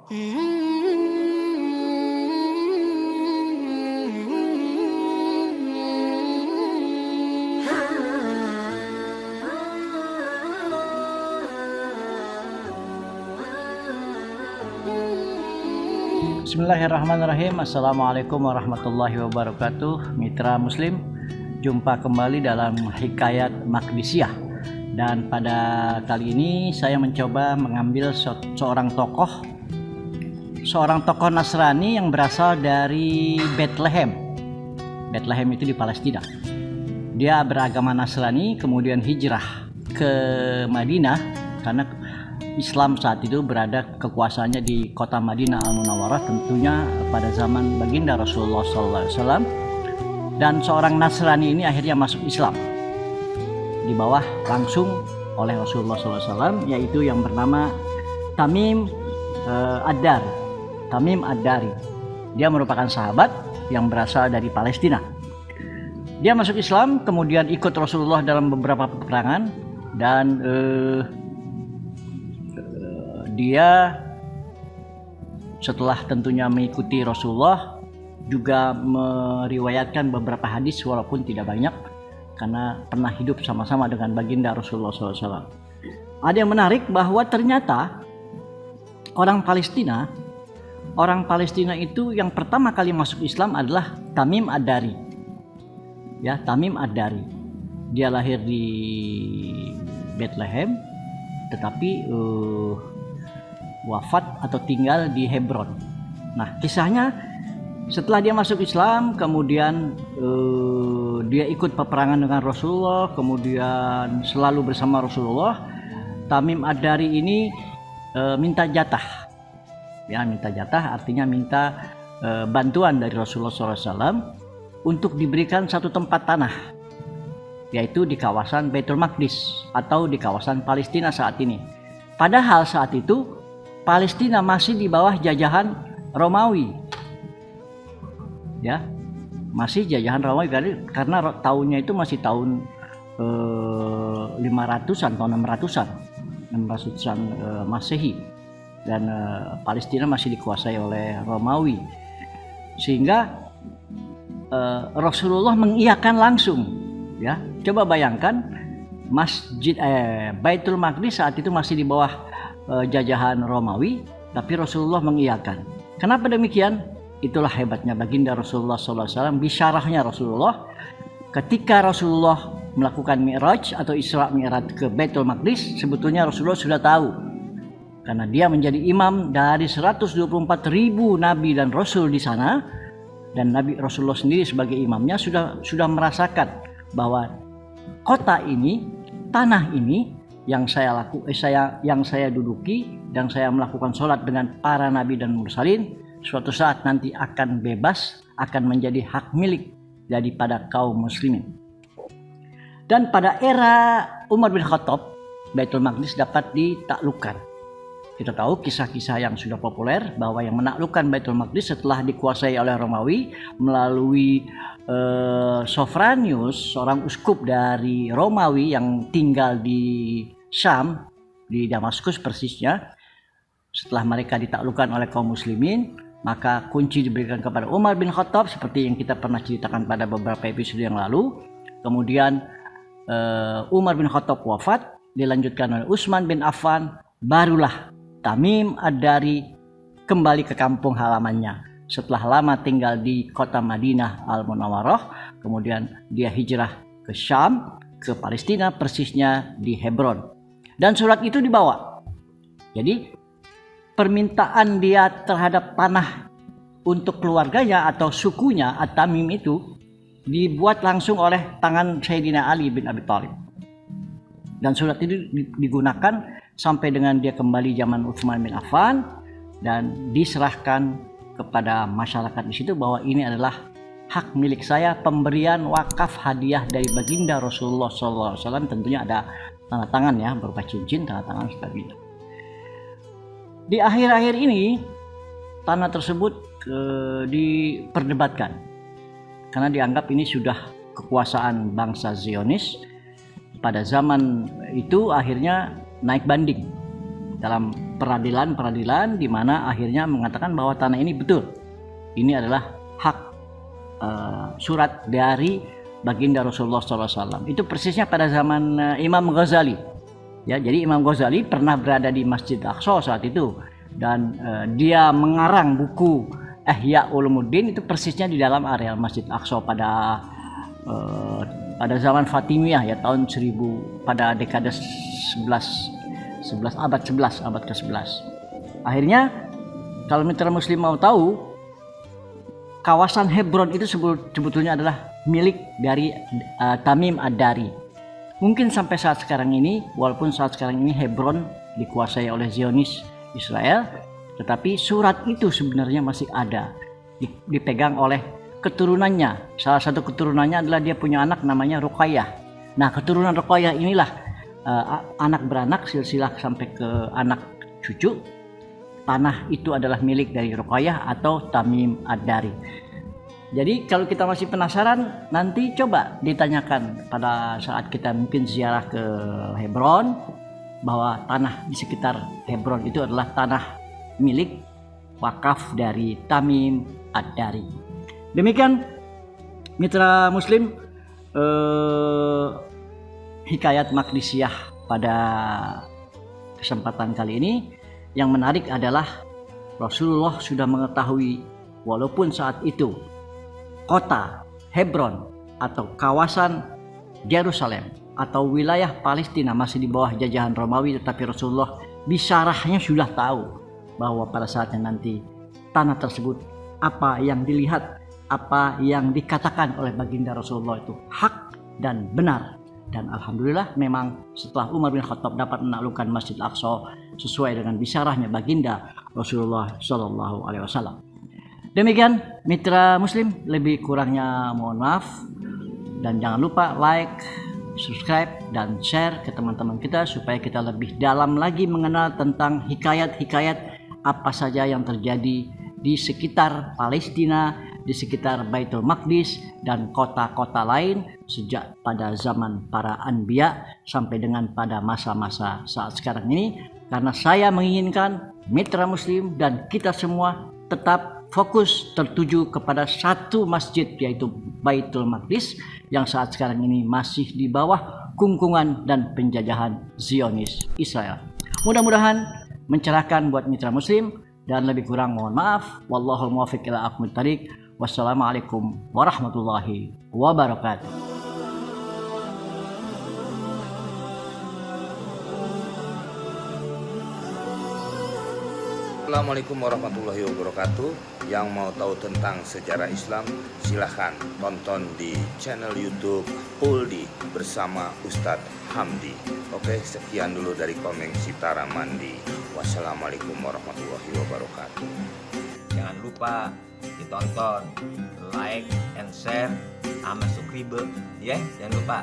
Bismillahirrahmanirrahim. Assalamualaikum warahmatullahi wabarakatuh. Mitra Muslim, jumpa kembali dalam Hikayat Maqdisiyah. Dan pada kali ini saya mencoba mengambil seorang tokoh Nasrani yang berasal dari Bethlehem. Bethlehem itu di Palestina. Dia beragama Nasrani, kemudian hijrah ke Madinah karena Islam saat itu berada kekuasaannya di kota Madinah Al-Munawwarah, tentunya pada zaman baginda Rasulullah SAW. Dan seorang Nasrani ini akhirnya masuk Islam di bawah langsung oleh Rasulullah SAW, yaitu yang bernama Tamim Ad-Dari. Dia merupakan sahabat yang berasal dari Palestina. Dia masuk Islam, kemudian ikut Rasulullah dalam beberapa peperangan, dan dia setelah tentunya mengikuti Rasulullah juga meriwayatkan beberapa hadis walaupun tidak banyak, karena pernah hidup sama-sama dengan baginda Rasulullah SAW. Ada yang menarik bahwa ternyata orang Palestina itu yang pertama kali masuk Islam adalah Tamim Ad-Dari. Ya, Tamim Ad-Dari. Dia lahir di Bethlehem, tetapi wafat atau tinggal di Hebron. Nah, kisahnya setelah dia masuk Islam, kemudian dia ikut peperangan dengan Rasulullah, kemudian selalu bersama Rasulullah. Tamim Ad-Dari ini minta jatah. Ya, minta jatah artinya minta bantuan dari Rasulullah SAW untuk diberikan satu tempat tanah, yaitu di kawasan Baitul Maqdis atau di kawasan Palestina saat ini. Padahal saat itu Palestina masih di bawah jajahan Romawi. Ya, masih jajahan Romawi karena tahunnya itu masih tahun 500-an atau 600-an Masehi, dan Palestina masih dikuasai oleh Romawi, sehingga Rasulullah mengiyakan langsung. Ya, coba bayangkan Baitul Maqdis saat itu masih di bawah jajahan Romawi, tapi Rasulullah mengiyakan. Kenapa demikian? Itulah hebatnya baginda Rasulullah SAW, bisyarahnya Rasulullah. Ketika Rasulullah melakukan Mi'raj atau Isra Mi'raj ke Baitul Maqdis, sebetulnya Rasulullah sudah tahu, karena dia menjadi imam dari 124.000 nabi dan rasul di sana, dan Nabi Rasulullah sendiri sebagai imamnya sudah merasakan bahwa kota ini, tanah ini yang saya duduki dan saya melakukan sholat dengan para nabi dan mursalin, suatu saat nanti akan bebas, akan menjadi hak milik daripada kaum muslimin. Dan pada era Umar bin Khattab, Baitul Maqdis dapat ditaklukkan. Kita tahu kisah-kisah yang sudah populer bahwa yang menaklukkan Baitul Maqdis setelah dikuasai oleh Romawi melalui Sophronius, seorang uskup dari Romawi yang tinggal di Syam, di Damaskus persisnya. Setelah mereka ditaklukkan oleh kaum muslimin, maka kunci diberikan kepada Umar bin Khattab seperti yang kita pernah ceritakan pada beberapa episode yang lalu. Kemudian Umar bin Khattab wafat, dilanjutkan oleh Utsman bin Affan, barulah Tamim Ad-Dari kembali ke kampung halamannya. Setelah lama tinggal di kota Madinah Al-Munawwarah, kemudian dia hijrah ke Syam, ke Palestina, persisnya di Hebron. Dan surat itu dibawa. Jadi permintaan dia terhadap tanah untuk keluarganya atau sukunya At-Tamim itu dibuat langsung oleh tangan Sayyidina Ali bin Abi Thalib. Dan surat itu digunakan sampai dengan dia kembali zaman Utsman bin Affan, dan diserahkan kepada masyarakat di situ bahwa ini adalah hak milik saya, pemberian wakaf hadiah dari baginda Rasulullah SAW. Tentunya ada tanda tangan ya, berupa cincin, tanda tangan sebagainya. Di akhir-akhir ini tanah tersebut diperdebatkan karena dianggap ini sudah kekuasaan bangsa Zionis. Pada zaman itu akhirnya naik banding dalam peradilan di mana akhirnya mengatakan bahwa tanah ini betul, ini adalah hak surat dari baginda Rasulullah SAW. Itu persisnya pada zaman Imam Ghazali. Ya, jadi Imam Ghazali pernah berada di Masjid Aqsa saat itu, dan dia mengarang buku Ihya Ulumuddin itu persisnya di dalam area Masjid Aqsa pada zaman Fatimiyah ya, tahun 1000 pada dekade 11 abad ke-11. Akhirnya kalau mitra muslim mau tahu, kawasan Hebron itu sebetulnya adalah milik dari Tamim Ad-Dari. Mungkin sampai saat sekarang ini, walaupun saat sekarang ini Hebron dikuasai oleh Zionis Israel, tetapi surat itu sebenarnya masih ada, dipegang oleh keturunannya. Salah satu keturunannya adalah dia punya anak namanya Ruqayyah. Nah, keturunan Ruqayyah inilah anak beranak silsilah sampai ke anak cucu. Tanah itu adalah milik dari Ruqayyah atau Tamim Ad-Dari. Jadi kalau kita masih penasaran, nanti coba ditanyakan pada saat kita mungkin ziarah ke Hebron, bahwa tanah di sekitar Hebron itu adalah tanah milik wakaf dari Tamim Ad-Dari. Demikian mitra muslim, Hikayat Maqdisiyah pada kesempatan kali ini. Yang menarik adalah Rasulullah sudah mengetahui, walaupun saat itu kota Hebron atau kawasan Yerusalem atau wilayah Palestina masih di bawah jajahan Romawi, tetapi Rasulullah bisarahnya sudah tahu bahwa pada saatnya nanti tanah tersebut, apa yang dilihat, apa yang dikatakan oleh baginda Rasulullah itu hak dan benar. Dan alhamdulillah memang setelah Umar bin Khattab dapat menaklukkan Masjid Aqsa sesuai dengan bisarahnya baginda Rasulullah Shallallahu Alaihi Wasallam. Demikian mitra muslim, lebih kurangnya mohon maaf, dan jangan lupa like, subscribe, dan share ke teman-teman kita supaya kita lebih dalam lagi mengenal tentang hikayat-hikayat apa saja yang terjadi di sekitar Palestina, di sekitar Baitul Maqdis dan kota-kota lain sejak pada zaman para anbiya sampai dengan pada masa-masa saat sekarang ini, karena saya menginginkan mitra muslim dan kita semua tetap fokus tertuju kepada satu masjid, yaitu Baitul Maqdis yang saat sekarang ini masih di bawah kungkungan dan penjajahan Zionis Israel. Mudah-mudahan mencerahkan buat mitra muslim, dan lebih kurang mohon maaf. Wallahul muwaffiq ila aqwamit thariq. Wassalamualaikum warahmatullahi wabarakatuh. Assalamualaikum warahmatullahi wabarakatuh. Yang mau tahu tentang sejarah Islam, silahkan tonton di channel YouTube Uldi bersama Ustadz Hamdi. Oke, sekian dulu dari Komeng Sitara Mandi. Wassalamualaikum warahmatullahi wabarakatuh. Jangan lupa ditonton, like, and share, sama subscribe, ya, jangan lupa.